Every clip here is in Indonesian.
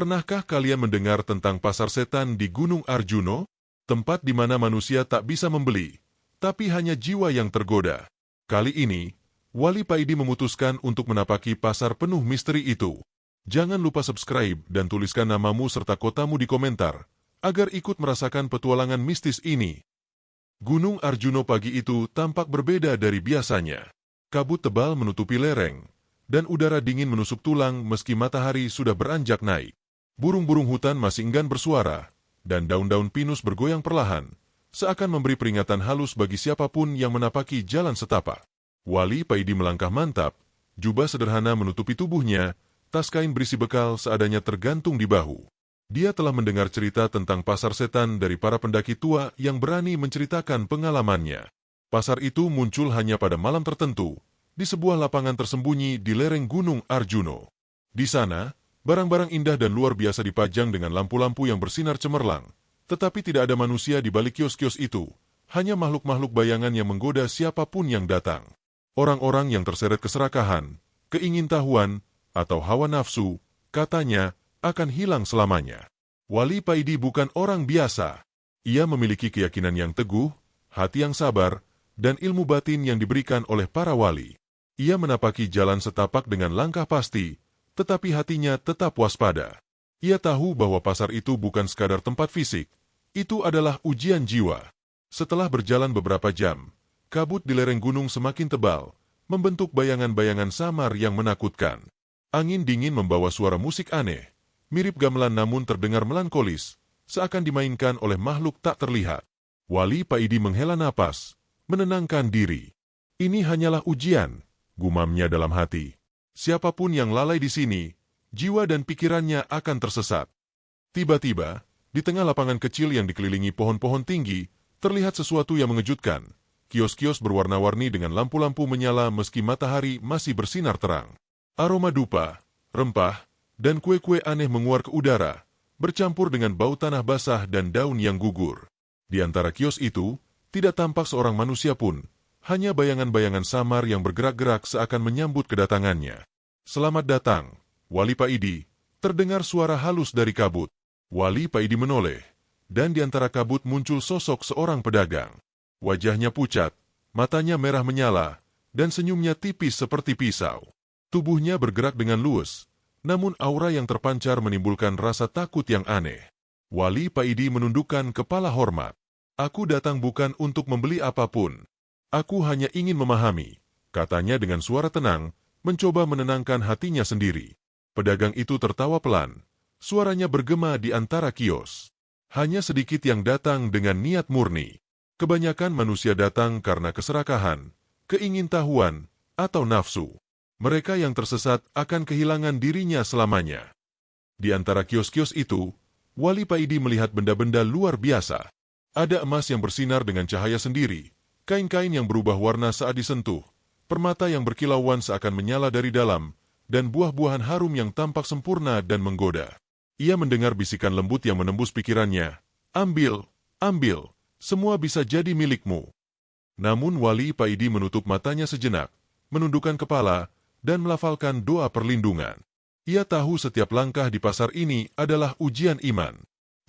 Pernahkah kalian mendengar tentang pasar setan di Gunung Arjuno? Tempat di mana manusia tak bisa membeli, tapi hanya jiwa yang tergoda. Kali ini, Wali Paidi memutuskan untuk menapaki pasar penuh misteri itu. Jangan lupa subscribe dan tuliskan namamu serta kotamu di komentar, agar ikut merasakan petualangan mistis ini. Gunung Arjuno pagi itu tampak berbeda dari biasanya. Kabut tebal menutupi lereng, dan udara dingin menusuk tulang meski matahari sudah beranjak naik. Burung-burung hutan masih enggan bersuara, dan daun-daun pinus bergoyang perlahan, seakan memberi peringatan halus bagi siapapun yang menapaki jalan setapak. Wali Paidi melangkah mantap, jubah sederhana menutupi tubuhnya, tas kain berisi bekal seadanya tergantung di bahu. Dia telah mendengar cerita tentang pasar setan dari para pendaki tua yang berani menceritakan pengalamannya. Pasar itu muncul hanya pada malam tertentu, di sebuah lapangan tersembunyi di lereng Gunung Arjuno. Di sana, barang-barang indah dan luar biasa dipajang dengan lampu-lampu yang bersinar cemerlang, tetapi tidak ada manusia di balik kios-kios itu, hanya makhluk-makhluk bayangan yang menggoda siapapun yang datang. Orang-orang yang terseret keserakahan, keingintahuan, atau hawa nafsu, katanya, akan hilang selamanya. Wali Paidi bukan orang biasa. Ia memiliki keyakinan yang teguh, hati yang sabar, dan ilmu batin yang diberikan oleh para wali. Ia menapaki jalan setapak dengan langkah pasti, tetapi hatinya tetap waspada. Ia tahu bahwa pasar itu bukan sekadar tempat fisik, itu adalah ujian jiwa. Setelah berjalan beberapa jam, kabut di lereng gunung semakin tebal, membentuk bayangan-bayangan samar yang menakutkan. Angin dingin membawa suara musik aneh, mirip gamelan namun terdengar melankolis, seakan dimainkan oleh makhluk tak terlihat. Wali Paidi menghela napas, menenangkan diri. Ini hanyalah ujian, gumamnya dalam hati. Siapapun yang lalai di sini, jiwa dan pikirannya akan tersesat. Tiba-tiba, di tengah lapangan kecil yang dikelilingi pohon-pohon tinggi, terlihat sesuatu yang mengejutkan. Kios-kios berwarna-warni dengan lampu-lampu menyala meski matahari masih bersinar terang. Aroma dupa, rempah, dan kue-kue aneh menguar ke udara, bercampur dengan bau tanah basah dan daun yang gugur. Di antara kios itu, tidak tampak seorang manusia pun, hanya bayangan-bayangan samar yang bergerak-gerak seakan menyambut kedatangannya. "Selamat datang, Wali Paidi," terdengar suara halus dari kabut. Wali Paidi menoleh, dan di antara kabut muncul sosok seorang pedagang. Wajahnya pucat, matanya merah menyala, dan senyumnya tipis seperti pisau. Tubuhnya bergerak dengan luwes, namun aura yang terpancar menimbulkan rasa takut yang aneh. Wali Paidi menundukkan kepala hormat. "Aku datang bukan untuk membeli apapun. Aku hanya ingin memahami," katanya dengan suara tenang, mencoba menenangkan hatinya sendiri. Pedagang itu tertawa pelan, suaranya bergema di antara kios. Hanya sedikit yang datang dengan niat murni. Kebanyakan manusia datang karena keserakahan, keingintahuan, atau nafsu. Mereka yang tersesat akan kehilangan dirinya selamanya. Di antara kios-kios itu, Wali Paidi melihat benda-benda luar biasa. Ada emas yang bersinar dengan cahaya sendiri, kain-kain yang berubah warna saat disentuh, permata yang berkilauan seakan menyala dari dalam, dan buah-buahan harum yang tampak sempurna dan menggoda. Ia mendengar bisikan lembut yang menembus pikirannya, "Ambil, ambil, semua bisa jadi milikmu." Namun Wali Paidi menutup matanya sejenak, menundukkan kepala, dan melafalkan doa perlindungan. Ia tahu setiap langkah di pasar ini adalah ujian iman.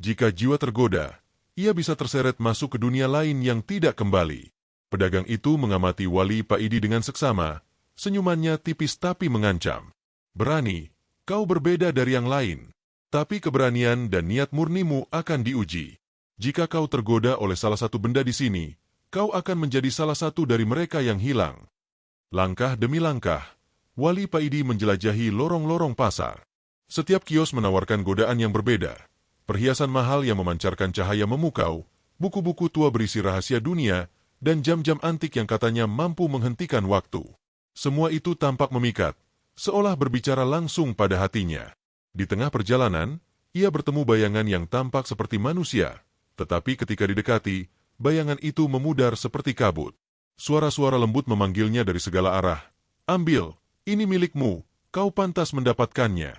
Jika jiwa tergoda, ia bisa terseret masuk ke dunia lain yang tidak kembali. Pedagang itu mengamati Wali Paidi dengan seksama, senyumannya tipis tapi mengancam. "Berani, kau berbeda dari yang lain, tapi keberanian dan niat murnimu akan diuji. Jika kau tergoda oleh salah satu benda di sini, kau akan menjadi salah satu dari mereka yang hilang." Langkah demi langkah, Wali Paidi menjelajahi lorong-lorong pasar. Setiap kios menawarkan godaan yang berbeda, perhiasan mahal yang memancarkan cahaya memukau, buku-buku tua berisi rahasia dunia, dan jam-jam antik yang katanya mampu menghentikan waktu. Semua itu tampak memikat, seolah berbicara langsung pada hatinya. Di tengah perjalanan, ia bertemu bayangan yang tampak seperti manusia, tetapi ketika didekati, bayangan itu memudar seperti kabut. Suara-suara lembut memanggilnya dari segala arah. "Ambil, ini milikmu, kau pantas mendapatkannya."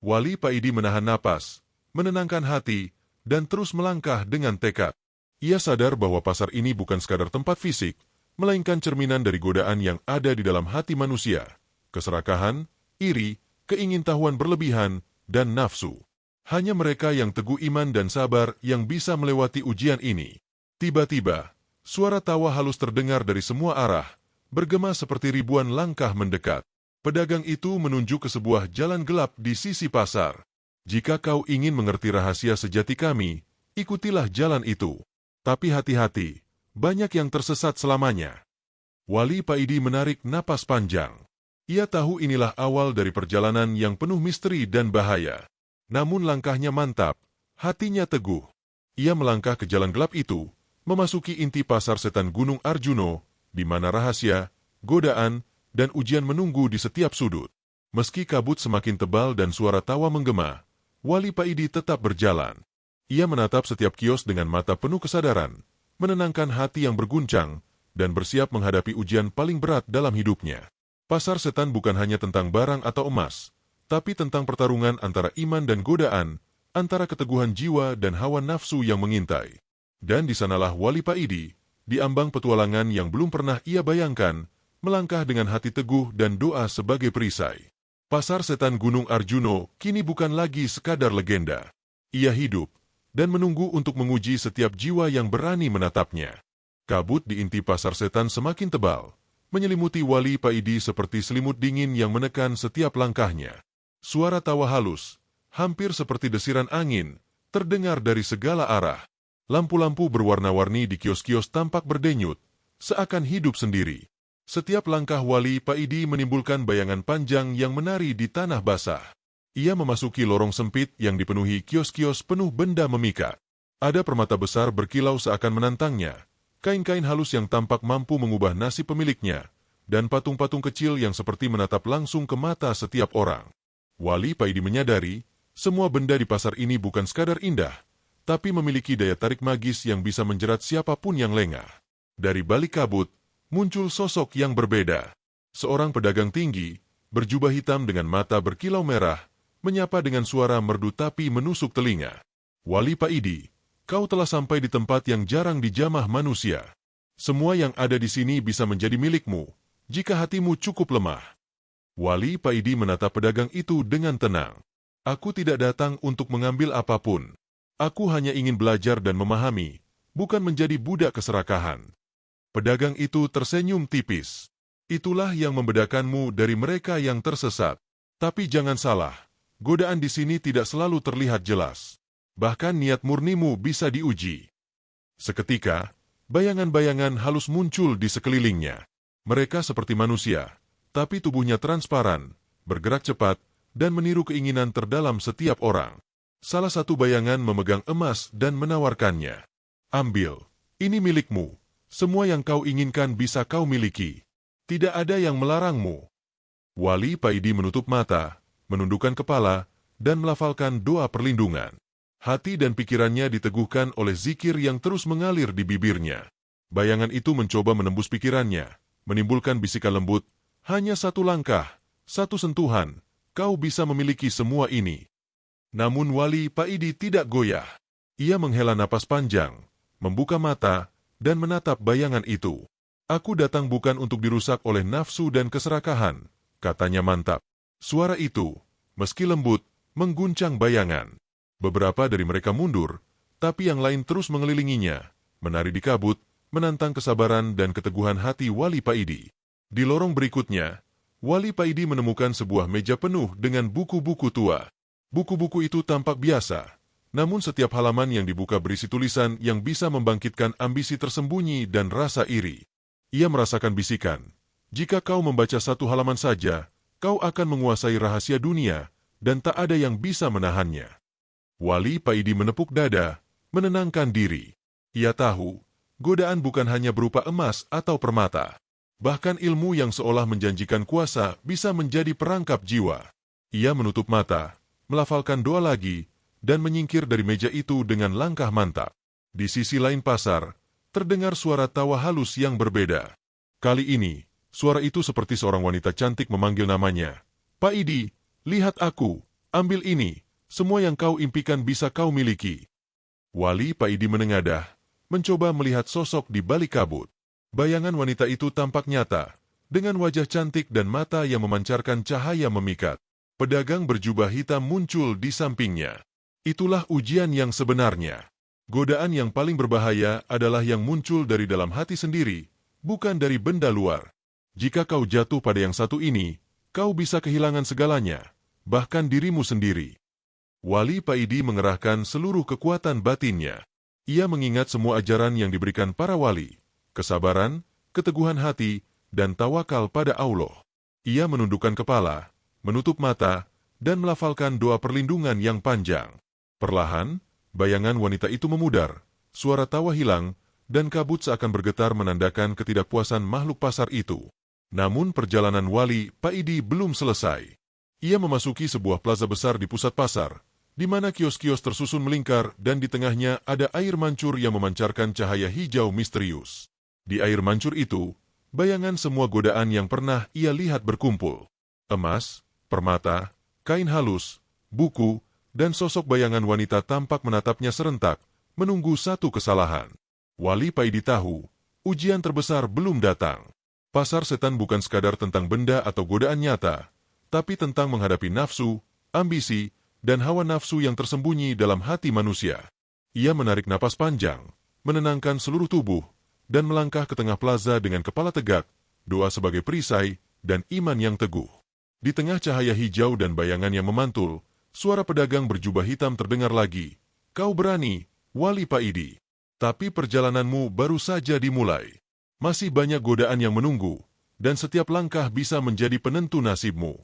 Wali Paidi menahan napas, menenangkan hati, dan terus melangkah dengan tekad. Ia sadar bahwa pasar ini bukan sekadar tempat fisik, melainkan cerminan dari godaan yang ada di dalam hati manusia, keserakahan, iri, keingintahuan berlebihan, dan nafsu. Hanya mereka yang teguh iman dan sabar yang bisa melewati ujian ini. Tiba-tiba, suara tawa halus terdengar dari semua arah, bergema seperti ribuan langkah mendekat. Pedagang itu menunjuk ke sebuah jalan gelap di sisi pasar. Jika kau ingin mengerti rahasia sejati kami, ikutilah jalan itu. Tapi hati-hati, banyak yang tersesat selamanya. Wali Paidi menarik napas panjang. Ia tahu inilah awal dari perjalanan yang penuh misteri dan bahaya. Namun langkahnya mantap, hatinya teguh. Ia melangkah ke jalan gelap itu, memasuki inti pasar setan Gunung Arjuno, di mana rahasia, godaan, dan ujian menunggu di setiap sudut. Meski kabut semakin tebal dan suara tawa menggema, Wali Paidi tetap berjalan. Ia menatap setiap kios dengan mata penuh kesadaran, menenangkan hati yang berguncang, dan bersiap menghadapi ujian paling berat dalam hidupnya. Pasar setan bukan hanya tentang barang atau emas, tapi tentang pertarungan antara iman dan godaan, antara keteguhan jiwa dan hawa nafsu yang mengintai. Dan di sanalah Wali Paidi, di ambang petualangan yang belum pernah ia bayangkan, melangkah dengan hati teguh dan doa sebagai perisai. Pasar setan Gunung Arjuno kini bukan lagi sekadar legenda. Ia hidup, dan menunggu untuk menguji setiap jiwa yang berani menatapnya. Kabut di inti pasar setan semakin tebal, menyelimuti Wali Paidi seperti selimut dingin yang menekan setiap langkahnya. Suara tawa halus, hampir seperti desiran angin, terdengar dari segala arah. Lampu-lampu berwarna-warni di kios-kios tampak berdenyut, seakan hidup sendiri. Setiap langkah Wali Paidi menimbulkan bayangan panjang yang menari di tanah basah. Ia memasuki lorong sempit yang dipenuhi kios-kios penuh benda memikat. Ada permata besar berkilau seakan menantangnya, kain-kain halus yang tampak mampu mengubah nasib pemiliknya, dan patung-patung kecil yang seperti menatap langsung ke mata setiap orang. Wali Paidi menyadari, semua benda di pasar ini bukan sekadar indah, tapi memiliki daya tarik magis yang bisa menjerat siapapun yang lengah. Dari balik kabut, muncul sosok yang berbeda. Seorang pedagang tinggi, berjubah hitam dengan mata berkilau merah, menyapa dengan suara merdu tapi menusuk telinga. Wali Paidi, kau telah sampai di tempat yang jarang dijamah manusia. Semua yang ada di sini bisa menjadi milikmu, jika hatimu cukup lemah. Wali Paidi menatap pedagang itu dengan tenang. Aku tidak datang untuk mengambil apapun. Aku hanya ingin belajar dan memahami, bukan menjadi budak keserakahan. Pedagang itu tersenyum tipis. Itulah yang membedakanmu dari mereka yang tersesat. Tapi jangan salah, godaan di sini tidak selalu terlihat jelas. Bahkan niat murnimu bisa diuji. Seketika, bayangan-bayangan halus muncul di sekelilingnya. Mereka seperti manusia, tapi tubuhnya transparan, bergerak cepat, dan meniru keinginan terdalam setiap orang. Salah satu bayangan memegang emas dan menawarkannya. Ambil, ini milikmu. Semua yang kau inginkan bisa kau miliki. Tidak ada yang melarangmu. Wali Paidi menutup mata, menundukkan kepala, dan melafalkan doa perlindungan. Hati dan pikirannya diteguhkan oleh zikir yang terus mengalir di bibirnya. Bayangan itu mencoba menembus pikirannya, menimbulkan bisikan lembut, hanya satu langkah, satu sentuhan, kau bisa memiliki semua ini. Namun Wali Paidi tidak goyah. Ia menghela napas panjang, membuka mata, dan menatap bayangan itu. Aku datang bukan untuk dirusak oleh nafsu dan keserakahan, katanya mantap. Suara itu, meski lembut, mengguncang bayangan. Beberapa dari mereka mundur, tapi yang lain terus mengelilinginya, menari di kabut, menantang kesabaran dan keteguhan hati Wali Paidi. Di lorong berikutnya, Wali Paidi menemukan sebuah meja penuh dengan buku-buku tua. Buku-buku itu tampak biasa, namun setiap halaman yang dibuka berisi tulisan yang bisa membangkitkan ambisi tersembunyi dan rasa iri. Ia merasakan bisikan, jika kau membaca satu halaman saja, kau akan menguasai rahasia dunia, dan tak ada yang bisa menahannya. Wali Paidi menepuk dada, menenangkan diri. Ia tahu, godaan bukan hanya berupa emas atau permata. Bahkan ilmu yang seolah menjanjikan kuasa bisa menjadi perangkap jiwa. Ia menutup mata, melafalkan doa lagi, dan menyingkir dari meja itu dengan langkah mantap. Di sisi lain pasar, terdengar suara tawa halus yang berbeda. Kali ini, suara itu seperti seorang wanita cantik memanggil namanya. Paidi, lihat aku, ambil ini, semua yang kau impikan bisa kau miliki. Wali Paidi menengadah, mencoba melihat sosok di balik kabut. Bayangan wanita itu tampak nyata, dengan wajah cantik dan mata yang memancarkan cahaya memikat. Pedagang berjubah hitam muncul di sampingnya. Itulah ujian yang sebenarnya. Godaan yang paling berbahaya adalah yang muncul dari dalam hati sendiri, bukan dari benda luar. Jika kau jatuh pada yang satu ini, kau bisa kehilangan segalanya, bahkan dirimu sendiri. Wali Paidi mengerahkan seluruh kekuatan batinnya. Ia mengingat semua ajaran yang diberikan para wali, kesabaran, keteguhan hati, dan tawakal pada Allah. Ia menundukkan kepala, menutup mata, dan melafalkan doa perlindungan yang panjang. Perlahan, bayangan wanita itu memudar, suara tawa hilang, dan kabut seakan bergetar menandakan ketidakpuasan makhluk pasar itu. Namun perjalanan Wali Paidi belum selesai. Ia memasuki sebuah plaza besar di pusat pasar, di mana kios-kios tersusun melingkar dan di tengahnya ada air mancur yang memancarkan cahaya hijau misterius. Di air mancur itu, bayangan semua godaan yang pernah ia lihat berkumpul. Emas, permata, kain halus, buku, dan sosok bayangan wanita tampak menatapnya serentak, menunggu satu kesalahan. Wali Paidi tahu, ujian terbesar belum datang. Pasar setan bukan sekadar tentang benda atau godaan nyata, tapi tentang menghadapi nafsu, ambisi, dan hawa nafsu yang tersembunyi dalam hati manusia. Ia menarik napas panjang, menenangkan seluruh tubuh, dan melangkah ke tengah plaza dengan kepala tegak, doa sebagai perisai, dan iman yang teguh. Di tengah cahaya hijau dan bayangan yang memantul, suara pedagang berjubah hitam terdengar lagi. Kau berani, Wali Paidi. Tapi perjalananmu baru saja dimulai. Masih banyak godaan yang menunggu, dan setiap langkah bisa menjadi penentu nasibmu.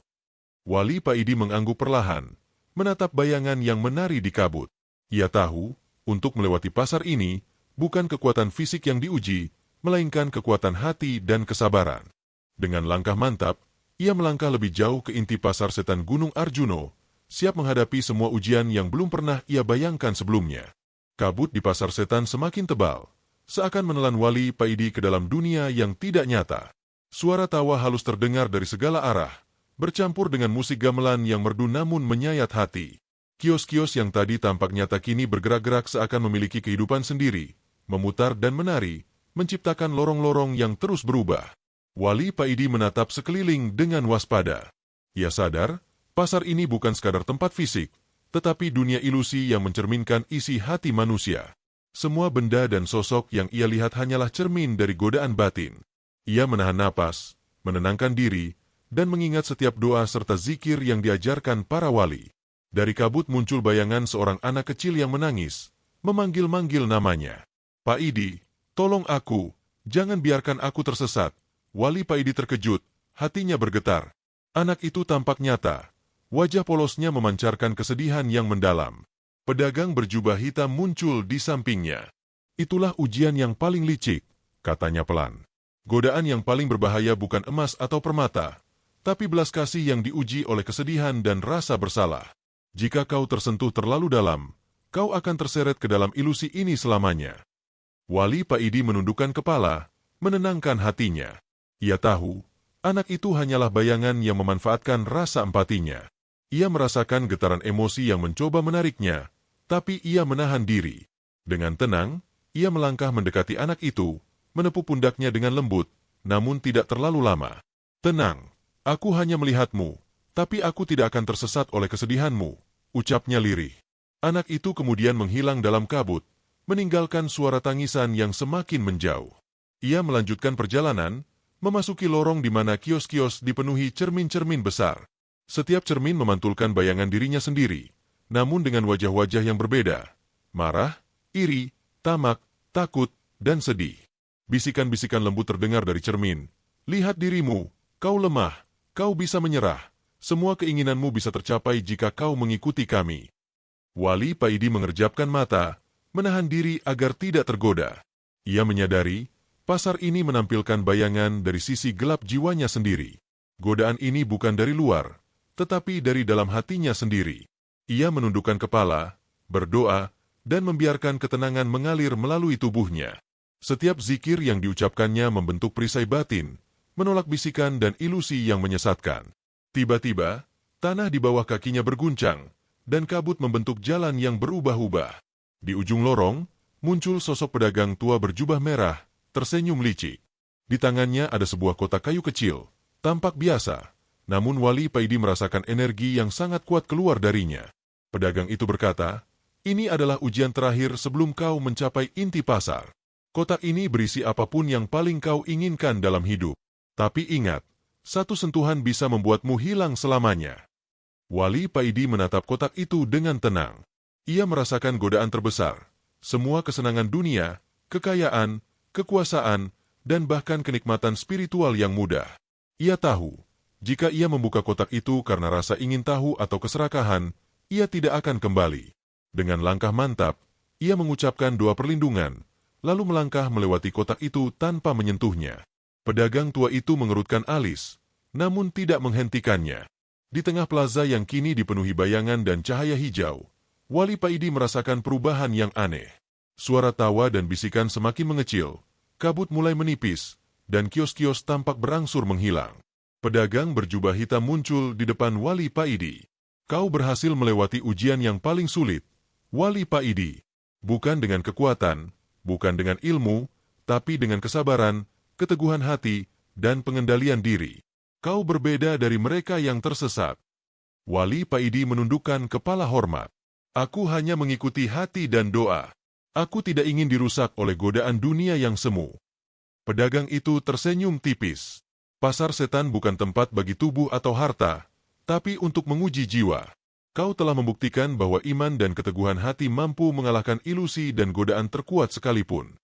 Wali Paidi mengangguk perlahan, menatap bayangan yang menari di kabut. Ia tahu, untuk melewati pasar ini, bukan kekuatan fisik yang diuji, melainkan kekuatan hati dan kesabaran. Dengan langkah mantap, ia melangkah lebih jauh ke inti pasar setan Gunung Arjuno, siap menghadapi semua ujian yang belum pernah ia bayangkan sebelumnya. Kabut di pasar setan semakin tebal, seakan menelan Wali Paidi ke dalam dunia yang tidak nyata. Suara tawa halus terdengar dari segala arah, bercampur dengan musik gamelan yang merdu namun menyayat hati. Kios-kios yang tadi tampak nyata kini bergerak-gerak seakan memiliki kehidupan sendiri, memutar dan menari, menciptakan lorong-lorong yang terus berubah. Wali Paidi menatap sekeliling dengan waspada. Ia sadar, pasar ini bukan sekadar tempat fisik, tetapi dunia ilusi yang mencerminkan isi hati manusia. Semua benda dan sosok yang ia lihat hanyalah cermin dari godaan batin. Ia menahan napas, menenangkan diri, dan mengingat setiap doa serta zikir yang diajarkan para wali. Dari kabut muncul bayangan seorang anak kecil yang menangis, memanggil-manggil namanya. Paidi, tolong aku, jangan biarkan aku tersesat. Wali Paidi terkejut, hatinya bergetar. Anak itu tampak nyata, wajah polosnya memancarkan kesedihan yang mendalam. Pedagang berjubah hitam muncul di sampingnya. Itulah ujian yang paling licik, katanya pelan. Godaan yang paling berbahaya bukan emas atau permata, tapi belas kasih yang diuji oleh kesedihan dan rasa bersalah. Jika kau tersentuh terlalu dalam, kau akan terseret ke dalam ilusi ini selamanya. Wali Paidi menundukkan kepala, menenangkan hatinya. Ia tahu, anak itu hanyalah bayangan yang memanfaatkan rasa empatinya. Ia merasakan getaran emosi yang mencoba menariknya, tapi ia menahan diri. Dengan tenang, ia melangkah mendekati anak itu, menepuk pundaknya dengan lembut, namun tidak terlalu lama. Tenang, aku hanya melihatmu, tapi aku tidak akan tersesat oleh kesedihanmu, ucapnya lirih. Anak itu kemudian menghilang dalam kabut, meninggalkan suara tangisan yang semakin menjauh. Ia melanjutkan perjalanan, memasuki lorong di mana kios-kios dipenuhi cermin-cermin besar. Setiap cermin memantulkan bayangan dirinya sendiri, namun dengan wajah-wajah yang berbeda. Marah, iri, tamak, takut, dan sedih. Bisikan-bisikan lembut terdengar dari cermin. Lihat dirimu, kau lemah, kau bisa menyerah. Semua keinginanmu bisa tercapai jika kau mengikuti kami. Wali Paidi mengerjapkan mata, menahan diri agar tidak tergoda. Ia menyadari, pasar ini menampilkan bayangan dari sisi gelap jiwanya sendiri. Godaan ini bukan dari luar, tetapi dari dalam hatinya sendiri. Ia menundukkan kepala, berdoa, dan membiarkan ketenangan mengalir melalui tubuhnya. Setiap zikir yang diucapkannya membentuk perisai batin, menolak bisikan dan ilusi yang menyesatkan. Tiba-tiba, tanah di bawah kakinya berguncang, dan kabut membentuk jalan yang berubah-ubah. Di ujung lorong, muncul sosok pedagang tua berjubah merah, tersenyum licik. Di tangannya ada sebuah kotak kayu kecil, tampak biasa, namun Wali Paidi merasakan energi yang sangat kuat keluar darinya. Pedagang itu berkata, "Ini adalah ujian terakhir sebelum kau mencapai inti pasar. Kotak ini berisi apapun yang paling kau inginkan dalam hidup. Tapi ingat, satu sentuhan bisa membuatmu hilang selamanya." Wali Paidi menatap kotak itu dengan tenang. Ia merasakan godaan terbesar. Semua kesenangan dunia, kekayaan, kekuasaan, dan bahkan kenikmatan spiritual yang mudah. Ia tahu, jika ia membuka kotak itu karena rasa ingin tahu atau keserakahan, ia tidak akan kembali. Dengan langkah mantap, ia mengucapkan doa perlindungan, lalu melangkah melewati kotak itu tanpa menyentuhnya. Pedagang tua itu mengerutkan alis, namun tidak menghentikannya. Di tengah plaza yang kini dipenuhi bayangan dan cahaya hijau, Wali Paidi merasakan perubahan yang aneh. Suara tawa dan bisikan semakin mengecil, kabut mulai menipis, dan kios-kios tampak berangsur menghilang. Pedagang berjubah hitam muncul di depan Wali Paidi. "Kau berhasil melewati ujian yang paling sulit, Wali Paidi. Bukan dengan kekuatan, bukan dengan ilmu, tapi dengan kesabaran, keteguhan hati, dan pengendalian diri. Kau berbeda dari mereka yang tersesat." Wali Paidi menundukkan kepala hormat. "Aku hanya mengikuti hati dan doa. Aku tidak ingin dirusak oleh godaan dunia yang semu." Pedagang itu tersenyum tipis. "Pasar setan bukan tempat bagi tubuh atau harta, tapi untuk menguji jiwa. Kau telah membuktikan bahwa iman dan keteguhan hati mampu mengalahkan ilusi dan godaan terkuat sekalipun."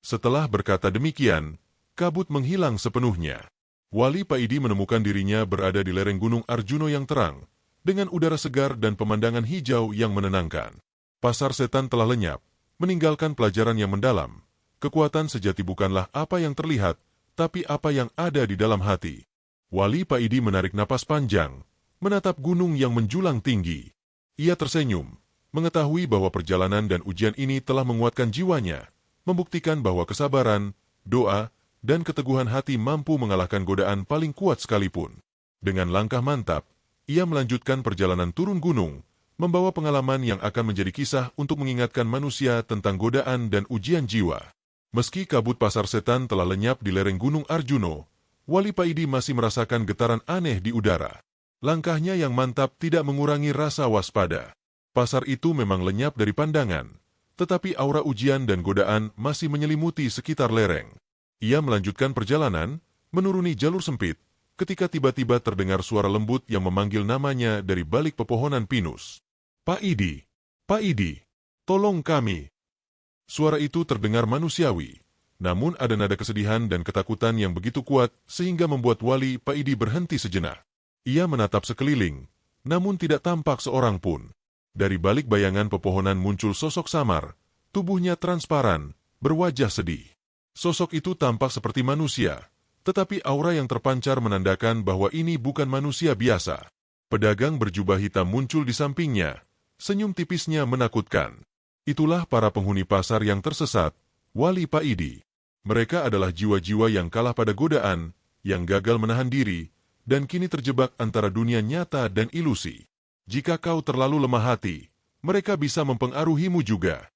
Setelah berkata demikian, kabut menghilang sepenuhnya. Wali Paidi menemukan dirinya berada di lereng Gunung Arjuno yang terang, dengan udara segar dan pemandangan hijau yang menenangkan. Pasar setan telah lenyap, meninggalkan pelajaran yang mendalam. Kekuatan sejati bukanlah apa yang terlihat, tapi apa yang ada di dalam hati. Wali Paidi menarik napas panjang, menatap gunung yang menjulang tinggi. Ia tersenyum, mengetahui bahwa perjalanan dan ujian ini telah menguatkan jiwanya, membuktikan bahwa kesabaran, doa, dan keteguhan hati mampu mengalahkan godaan paling kuat sekalipun. Dengan langkah mantap, ia melanjutkan perjalanan turun gunung, membawa pengalaman yang akan menjadi kisah untuk mengingatkan manusia tentang godaan dan ujian jiwa. Meski kabut pasar setan telah lenyap di lereng Gunung Arjuno, Wali Paidi masih merasakan getaran aneh di udara. Langkahnya yang mantap tidak mengurangi rasa waspada. Pasar itu memang lenyap dari pandangan, tetapi aura ujian dan godaan masih menyelimuti sekitar lereng. Ia melanjutkan perjalanan, menuruni jalur sempit, ketika tiba-tiba terdengar suara lembut yang memanggil namanya dari balik pepohonan pinus. "Paidi, Paidi, tolong kami." Suara itu terdengar manusiawi, namun ada nada kesedihan dan ketakutan yang begitu kuat sehingga membuat Wali Paidi berhenti sejenak. Ia menatap sekeliling, namun tidak tampak seorang pun. Dari balik bayangan pepohonan muncul sosok samar, tubuhnya transparan, berwajah sedih. Sosok itu tampak seperti manusia, tetapi aura yang terpancar menandakan bahwa ini bukan manusia biasa. Pedagang berjubah hitam muncul di sampingnya, senyum tipisnya menakutkan. Itulah para penghuni pasar yang tersesat, Wali Paidi. Mereka adalah jiwa-jiwa yang kalah pada godaan, yang gagal menahan diri, dan kini terjebak antara dunia nyata dan ilusi. Jika kau terlalu lemah hati, mereka bisa mempengaruhimu juga.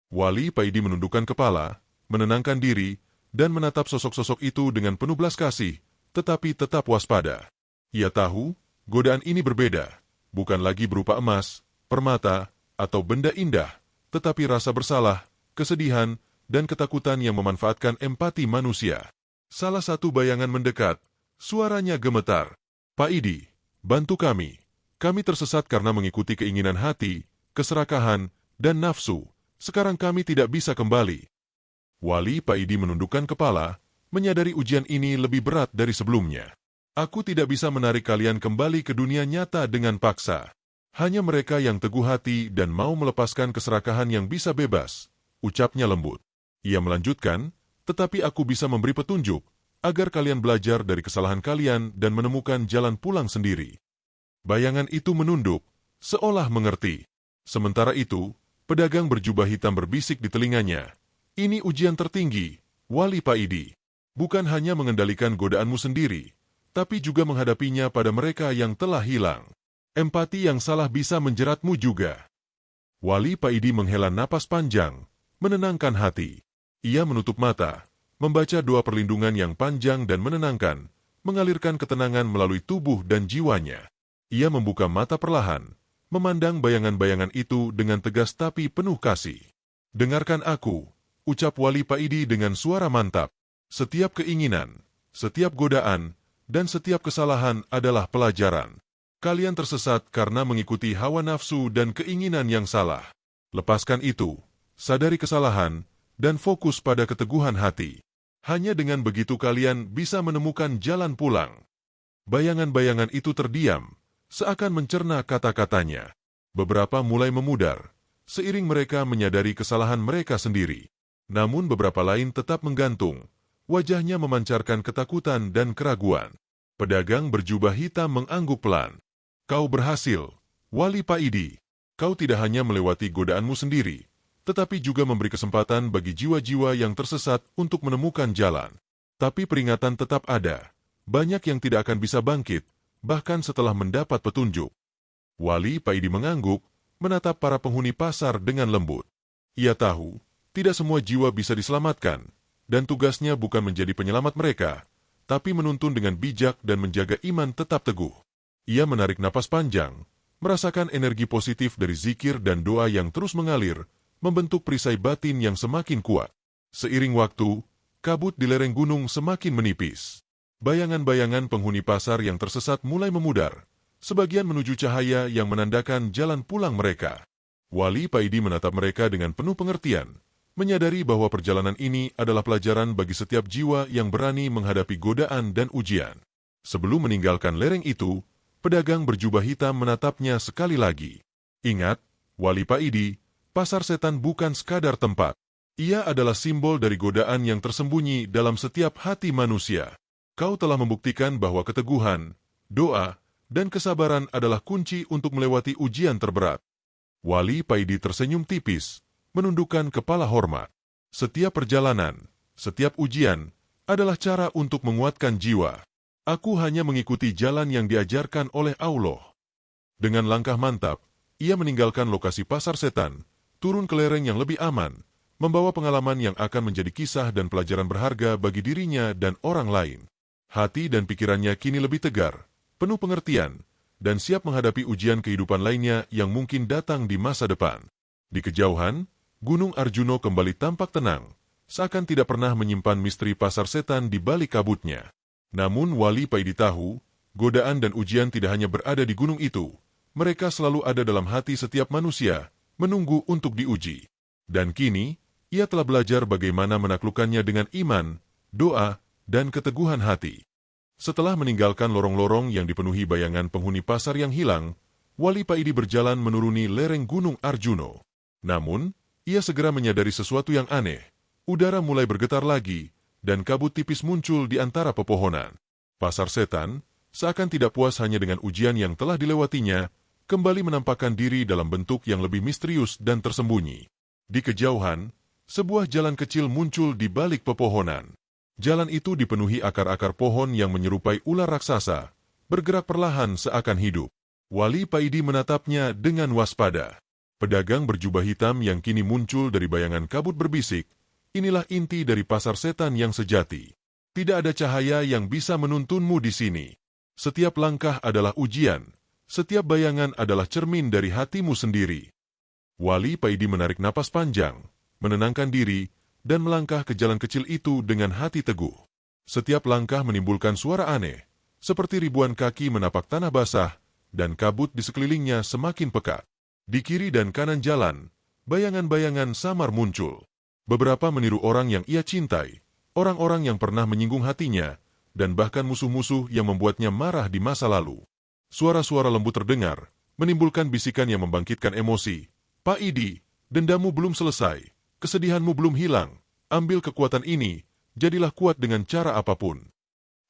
Wali Paidi menundukkan kepala, menenangkan diri, dan menatap sosok-sosok itu dengan penuh belas kasih, tetapi tetap waspada. Ia tahu, godaan ini berbeda, bukan lagi berupa emas, permata, atau benda indah, tetapi rasa bersalah, kesedihan, dan ketakutan yang memanfaatkan empati manusia. Salah satu bayangan mendekat, suaranya gemetar. "Paidi, bantu kami. Kami tersesat karena mengikuti keinginan hati, keserakahan, dan nafsu. Sekarang kami tidak bisa kembali." Wali Paidi menundukkan kepala, menyadari ujian ini lebih berat dari sebelumnya. "Aku tidak bisa menarik kalian kembali ke dunia nyata dengan paksa. Hanya mereka yang teguh hati dan mau melepaskan keserakahan yang bisa bebas," ucapnya lembut. Ia melanjutkan, "Tetapi aku bisa memberi petunjuk, agar kalian belajar dari kesalahan kalian dan menemukan jalan pulang sendiri." Bayangan itu menunduk, seolah mengerti. Sementara itu, pedagang berjubah hitam berbisik di telinganya, "Ini ujian tertinggi, Wali Paidi. Bukan hanya mengendalikan godaanmu sendiri, tapi juga menghadapinya pada mereka yang telah hilang. Empati yang salah bisa menjeratmu juga." Wali Paidi menghela napas panjang, menenangkan hati. Ia menutup mata, membaca doa perlindungan yang panjang dan menenangkan, mengalirkan ketenangan melalui tubuh dan jiwanya. Ia membuka mata perlahan, memandang bayangan-bayangan itu dengan tegas tapi penuh kasih. "Dengarkan aku," ucap Wali Paidi dengan suara mantap. "Setiap keinginan, setiap godaan, dan setiap kesalahan adalah pelajaran. Kalian tersesat karena mengikuti hawa nafsu dan keinginan yang salah. Lepaskan itu, sadari kesalahan, dan fokus pada keteguhan hati. Hanya dengan begitu kalian bisa menemukan jalan pulang." Bayangan-bayangan itu terdiam, seakan mencerna kata-katanya. Beberapa mulai memudar, seiring mereka menyadari kesalahan mereka sendiri. Namun beberapa lain tetap menggantung, wajahnya memancarkan ketakutan dan keraguan. Pedagang berjubah hitam mengangguk pelan. "Kau berhasil, Wali Paidi. Kau tidak hanya melewati godaanmu sendiri, tetapi juga memberi kesempatan bagi jiwa-jiwa yang tersesat untuk menemukan jalan. Tapi peringatan tetap ada. Banyak yang tidak akan bisa bangkit, bahkan setelah mendapat petunjuk." Wali Paidi mengangguk, menatap para penghuni pasar dengan lembut. Ia tahu, tidak semua jiwa bisa diselamatkan, dan tugasnya bukan menjadi penyelamat mereka, tapi menuntun dengan bijak dan menjaga iman tetap teguh. Ia menarik napas panjang, merasakan energi positif dari zikir dan doa yang terus mengalir, membentuk perisai batin yang semakin kuat. Seiring waktu, kabut di lereng gunung semakin menipis. Bayangan-bayangan penghuni pasar yang tersesat mulai memudar, sebagian menuju cahaya yang menandakan jalan pulang mereka. Wali Paidi menatap mereka dengan penuh pengertian, menyadari bahwa perjalanan ini adalah pelajaran bagi setiap jiwa yang berani menghadapi godaan dan ujian. Sebelum meninggalkan lereng itu, pedagang berjubah hitam menatapnya sekali lagi. "Ingat, Wali Paidi, pasar setan bukan sekadar tempat. Ia adalah simbol dari godaan yang tersembunyi dalam setiap hati manusia. Kau telah membuktikan bahwa keteguhan, doa, dan kesabaran adalah kunci untuk melewati ujian terberat." Wali Paidi tersenyum tipis, menundukkan kepala hormat. "Setiap perjalanan, setiap ujian, adalah cara untuk menguatkan jiwa. Aku hanya mengikuti jalan yang diajarkan oleh Allah." Dengan langkah mantap, ia meninggalkan lokasi pasar setan, turun ke lereng yang lebih aman, membawa pengalaman yang akan menjadi kisah dan pelajaran berharga bagi dirinya dan orang lain. Hati dan pikirannya kini lebih tegar, penuh pengertian, dan siap menghadapi ujian kehidupan lainnya yang mungkin datang di masa depan. Di kejauhan, Gunung Arjuno kembali tampak tenang, seakan tidak pernah menyimpan misteri pasar setan di balik kabutnya. Namun Wali Paidi tahu, godaan dan ujian tidak hanya berada di gunung itu. Mereka selalu ada dalam hati setiap manusia, menunggu untuk diuji. Dan kini, ia telah belajar bagaimana menaklukkannya dengan iman, doa, dan keteguhan hati. Setelah meninggalkan lorong-lorong yang dipenuhi bayangan penghuni pasar yang hilang, Wali Paidi berjalan menuruni lereng Gunung Arjuno. Namun, ia segera menyadari sesuatu yang aneh. Udara mulai bergetar lagi, dan kabut tipis muncul di antara pepohonan. Pasar setan, seakan tidak puas hanya dengan ujian yang telah dilewatinya, kembali menampakkan diri dalam bentuk yang lebih misterius dan tersembunyi. Di kejauhan, sebuah jalan kecil muncul di balik pepohonan. Jalan itu dipenuhi akar-akar pohon yang menyerupai ular raksasa, bergerak perlahan seakan hidup. Wali Paidi menatapnya dengan waspada. Pedagang berjubah hitam yang kini muncul dari bayangan kabut berbisik, "Inilah inti dari pasar setan yang sejati. Tidak ada cahaya yang bisa menuntunmu di sini. Setiap langkah adalah ujian, setiap bayangan adalah cermin dari hatimu sendiri." Wali Paidi menarik napas panjang, menenangkan diri, dan melangkah ke jalan kecil itu dengan hati teguh. Setiap langkah menimbulkan suara aneh, seperti ribuan kaki menapak tanah basah, dan kabut di sekelilingnya semakin pekat. Di kiri dan kanan jalan, bayangan-bayangan samar muncul. Beberapa meniru orang yang ia cintai, orang-orang yang pernah menyinggung hatinya, dan bahkan musuh-musuh yang membuatnya marah di masa lalu. Suara-suara lembut terdengar, menimbulkan bisikan yang membangkitkan emosi. "Paidi, dendamu belum selesai, kesedihanmu belum hilang, ambil kekuatan ini, jadilah kuat dengan cara apapun."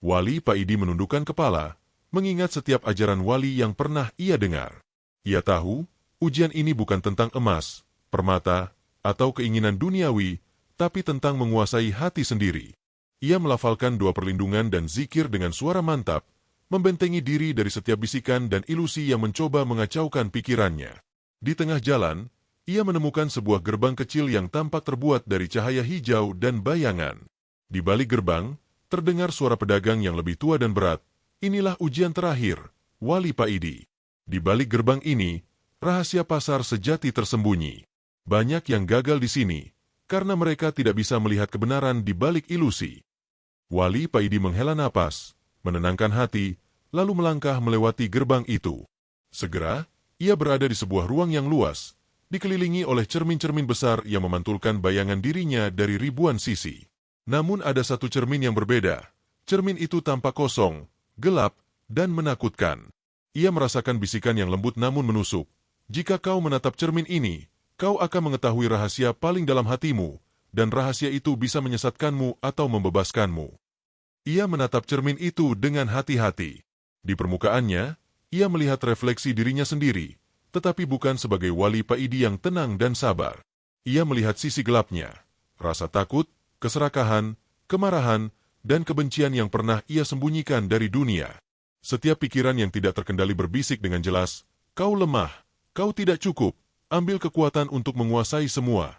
Wali Paidi menundukkan kepala, mengingat setiap ajaran wali yang pernah ia dengar. Ia tahu, ujian ini bukan tentang emas, permata, atau keinginan duniawi, tapi tentang menguasai hati sendiri. Ia melafalkan doa perlindungan dan zikir dengan suara mantap, membentengi diri dari setiap bisikan dan ilusi yang mencoba mengacaukan pikirannya. Di tengah jalan, ia menemukan sebuah gerbang kecil yang tampak terbuat dari cahaya hijau dan bayangan. Di balik gerbang, terdengar suara pedagang yang lebih tua dan berat. "Inilah ujian terakhir, Wali Paidi." Di balik gerbang ini, rahasia pasar sejati tersembunyi. Banyak yang gagal di sini, karena mereka tidak bisa melihat kebenaran di balik ilusi. Wali Paidi menghela napas, menenangkan hati, lalu melangkah melewati gerbang itu. Segera, ia berada di sebuah ruang yang luas, dikelilingi oleh cermin-cermin besar yang memantulkan bayangan dirinya dari ribuan sisi. Namun ada satu cermin yang berbeda. Cermin itu tampak kosong, gelap, dan menakutkan. Ia merasakan bisikan yang lembut namun menusuk. Jika kau menatap cermin ini, kau akan mengetahui rahasia paling dalam hatimu, dan rahasia itu bisa menyesatkanmu atau membebaskanmu. Ia menatap cermin itu dengan hati-hati. Di permukaannya, ia melihat refleksi dirinya sendiri, tetapi bukan sebagai Wali Paidi yang tenang dan sabar. Ia melihat sisi gelapnya, rasa takut, keserakahan, kemarahan, dan kebencian yang pernah ia sembunyikan dari dunia. Setiap pikiran yang tidak terkendali berbisik dengan jelas, "Kau lemah, kau tidak cukup, ambil kekuatan untuk menguasai semua."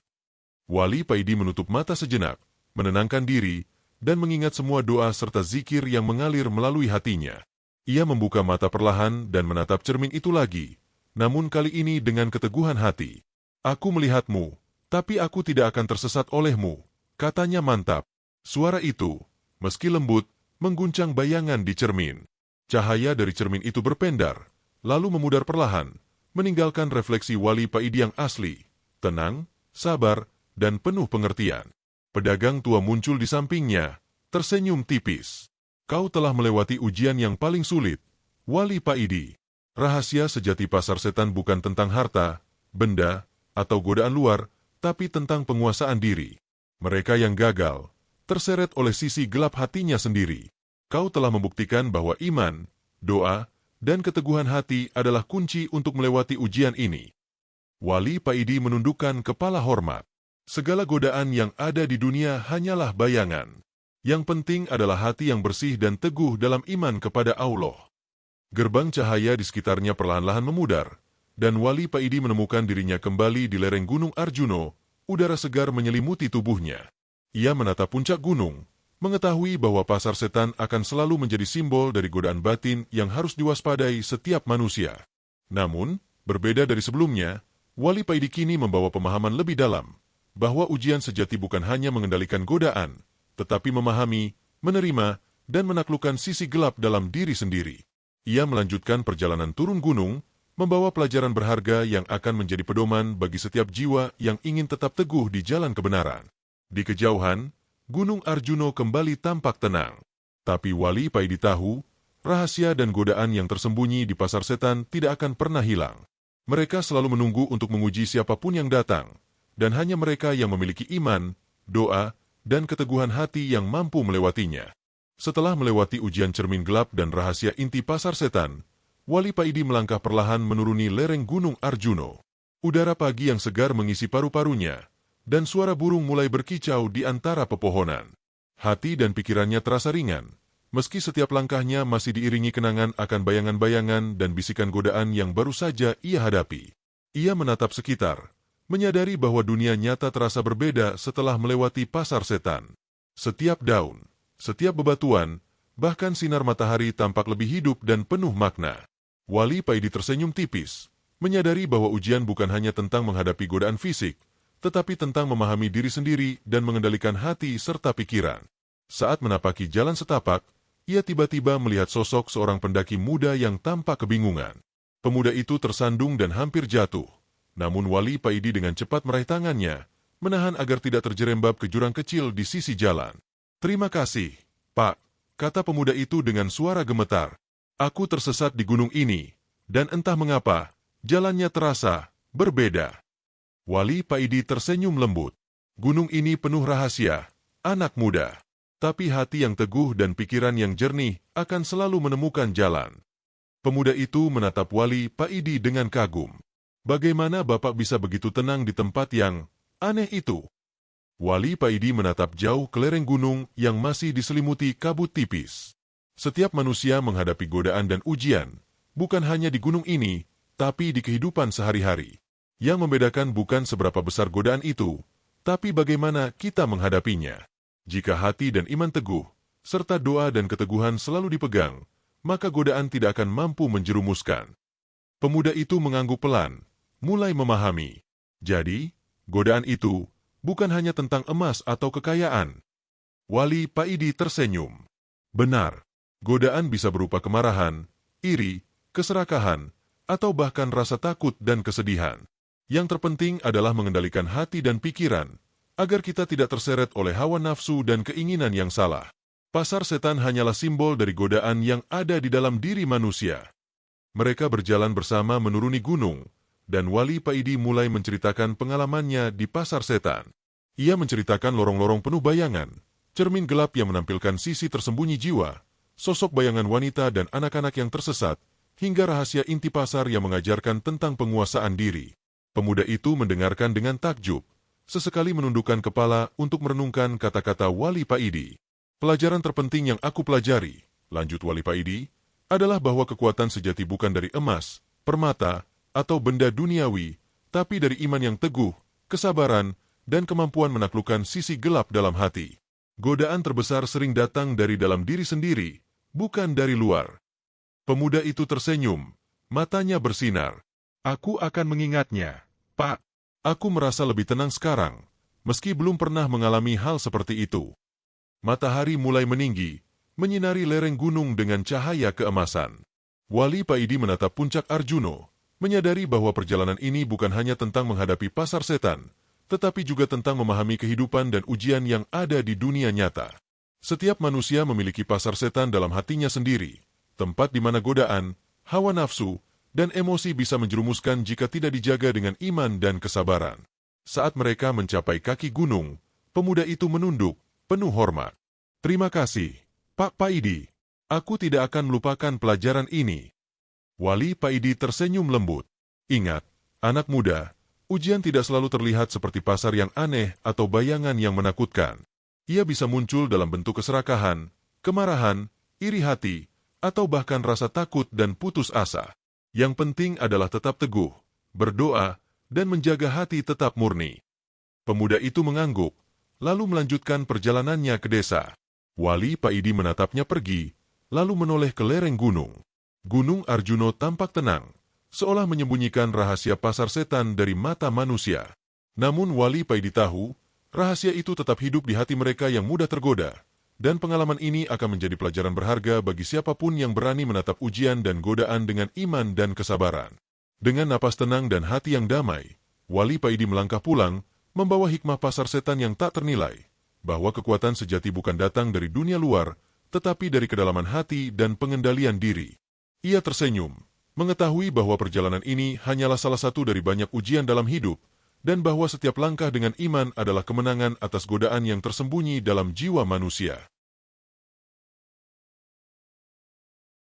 Wali Paidi menutup mata sejenak, menenangkan diri, dan mengingat semua doa serta zikir yang mengalir melalui hatinya. Ia membuka mata perlahan dan menatap cermin itu lagi, namun kali ini dengan keteguhan hati. "Aku melihatmu, tapi aku tidak akan tersesat olehmu," katanya mantap. Suara itu, meski lembut, mengguncang bayangan di cermin. Cahaya dari cermin itu berpendar, lalu memudar perlahan, meninggalkan refleksi Wali Paidi yang asli, tenang, sabar, dan penuh pengertian. Pedagang tua muncul di sampingnya, tersenyum tipis. "Kau telah melewati ujian yang paling sulit, Wali Paidi." Rahasia sejati pasar setan bukan tentang harta, benda, atau godaan luar, tapi tentang penguasaan diri. Mereka yang gagal, terseret oleh sisi gelap hatinya sendiri. Kau telah membuktikan bahwa iman, doa, dan keteguhan hati adalah kunci untuk melewati ujian ini. Wali Paidi menundukkan kepala hormat. Segala godaan yang ada di dunia hanyalah bayangan. Yang penting adalah hati yang bersih dan teguh dalam iman kepada Allah. Gerbang cahaya di sekitarnya perlahan-lahan memudar, dan Wali Paidi menemukan dirinya kembali di lereng Gunung Arjuno. Udara segar menyelimuti tubuhnya. Ia menatap puncak gunung, mengetahui bahwa pasar setan akan selalu menjadi simbol dari godaan batin yang harus diwaspadai setiap manusia. Namun, berbeda dari sebelumnya, Wali Paidi kini membawa pemahaman lebih dalam, bahwa ujian sejati bukan hanya mengendalikan godaan, tetapi memahami, menerima, dan menaklukkan sisi gelap dalam diri sendiri. Ia melanjutkan perjalanan turun gunung, membawa pelajaran berharga yang akan menjadi pedoman bagi setiap jiwa yang ingin tetap teguh di jalan kebenaran. Di kejauhan, Gunung Arjuno kembali tampak tenang. Tapi Wali Paidi tahu, rahasia dan godaan yang tersembunyi di pasar setan tidak akan pernah hilang. Mereka selalu menunggu untuk menguji siapapun yang datang, dan hanya mereka yang memiliki iman, doa, dan keteguhan hati yang mampu melewatinya. Setelah melewati ujian cermin gelap dan rahasia inti pasar setan, Wali Paidi melangkah perlahan menuruni lereng Gunung Arjuno. Udara pagi yang segar mengisi paru-parunya, dan suara burung mulai berkicau di antara pepohonan. Hati dan pikirannya terasa ringan, meski setiap langkahnya masih diiringi kenangan akan bayangan-bayangan dan bisikan godaan yang baru saja ia hadapi. Ia menatap sekitar, menyadari bahwa dunia nyata terasa berbeda setelah melewati pasar setan. Setiap daun, setiap bebatuan, bahkan sinar matahari tampak lebih hidup dan penuh makna. Wali Paidi tersenyum tipis, menyadari bahwa ujian bukan hanya tentang menghadapi godaan fisik, tetapi tentang memahami diri sendiri dan mengendalikan hati serta pikiran. Saat menapaki jalan setapak, ia tiba-tiba melihat sosok seorang pendaki muda yang tampak kebingungan. Pemuda itu tersandung dan hampir jatuh. Namun Wali Paidi dengan cepat meraih tangannya, menahan agar tidak terjerembab ke jurang kecil di sisi jalan. "Terima kasih, Pak," kata pemuda itu dengan suara gemetar. "Aku tersesat di gunung ini, dan entah mengapa, jalannya terasa berbeda." Wali Paidi tersenyum lembut. "Gunung ini penuh rahasia, anak muda. Tapi hati yang teguh dan pikiran yang jernih akan selalu menemukan jalan." Pemuda itu menatap Wali Paidi dengan kagum. "Bagaimana Bapak bisa begitu tenang di tempat yang aneh itu?" Wali Paidi menatap jauh ke lereng gunung yang masih diselimuti kabut tipis. Setiap manusia menghadapi godaan dan ujian, bukan hanya di gunung ini, tapi di kehidupan sehari-hari. Yang membedakan bukan seberapa besar godaan itu, tapi bagaimana kita menghadapinya. Jika hati dan iman teguh, serta doa dan keteguhan selalu dipegang, maka godaan tidak akan mampu menjerumuskan. Pemuda itu mengangguk pelan, mulai memahami. Jadi, godaan itu bukan hanya tentang emas atau kekayaan. Wali Paidi tersenyum. Benar, godaan bisa berupa kemarahan, iri, keserakahan, atau bahkan rasa takut dan kesedihan. Yang terpenting adalah mengendalikan hati dan pikiran, agar kita tidak terseret oleh hawa nafsu dan keinginan yang salah. Pasar setan hanyalah simbol dari godaan yang ada di dalam diri manusia. Mereka berjalan bersama menuruni gunung, dan Wali Paidi mulai menceritakan pengalamannya di pasar setan. Ia menceritakan lorong-lorong penuh bayangan, cermin gelap yang menampilkan sisi tersembunyi jiwa, sosok bayangan wanita dan anak-anak yang tersesat, hingga rahasia inti pasar yang mengajarkan tentang penguasaan diri. Pemuda itu mendengarkan dengan takjub, sesekali menundukkan kepala untuk merenungkan kata-kata Wali Paidi. Pelajaran terpenting yang aku pelajari, lanjut Wali Paidi, adalah bahwa kekuatan sejati bukan dari emas, permata, atau benda duniawi, tapi dari iman yang teguh, kesabaran, dan kemampuan menaklukkan sisi gelap dalam hati. Godaan terbesar sering datang dari dalam diri sendiri, bukan dari luar. Pemuda itu tersenyum, matanya bersinar. Aku akan mengingatnya, Pak. Aku merasa lebih tenang sekarang, meski belum pernah mengalami hal seperti itu. Matahari mulai meninggi, menyinari lereng gunung dengan cahaya keemasan. Wali Paidi menatap puncak Arjuno, menyadari bahwa perjalanan ini bukan hanya tentang menghadapi pasar setan, tetapi juga tentang memahami kehidupan dan ujian yang ada di dunia nyata. Setiap manusia memiliki pasar setan dalam hatinya sendiri, tempat di mana godaan, hawa nafsu, dan emosi bisa menjerumuskan jika tidak dijaga dengan iman dan kesabaran. Saat mereka mencapai kaki gunung, pemuda itu menunduk, penuh hormat. Terima kasih, Pak Paidi. Aku tidak akan melupakan pelajaran ini. Wali Paidi tersenyum lembut. Ingat, anak muda, ujian tidak selalu terlihat seperti pasar yang aneh atau bayangan yang menakutkan. Ia bisa muncul dalam bentuk keserakahan, kemarahan, iri hati, atau bahkan rasa takut dan putus asa. Yang penting adalah tetap teguh, berdoa, dan menjaga hati tetap murni. Pemuda itu mengangguk, lalu melanjutkan perjalanannya ke desa. Wali Paidi menatapnya pergi, lalu menoleh ke lereng gunung. Gunung Arjuno tampak tenang, seolah menyembunyikan rahasia pasar setan dari mata manusia. Namun Wali Paidi tahu, rahasia itu tetap hidup di hati mereka yang mudah tergoda, dan pengalaman ini akan menjadi pelajaran berharga bagi siapapun yang berani menatap ujian dan godaan dengan iman dan kesabaran. Dengan napas tenang dan hati yang damai, Wali Paidi melangkah pulang, membawa hikmah pasar setan yang tak ternilai, bahwa kekuatan sejati bukan datang dari dunia luar, tetapi dari kedalaman hati dan pengendalian diri. Ia tersenyum, mengetahui bahwa perjalanan ini hanyalah salah satu dari banyak ujian dalam hidup, dan bahwa setiap langkah dengan iman adalah kemenangan atas godaan yang tersembunyi dalam jiwa manusia.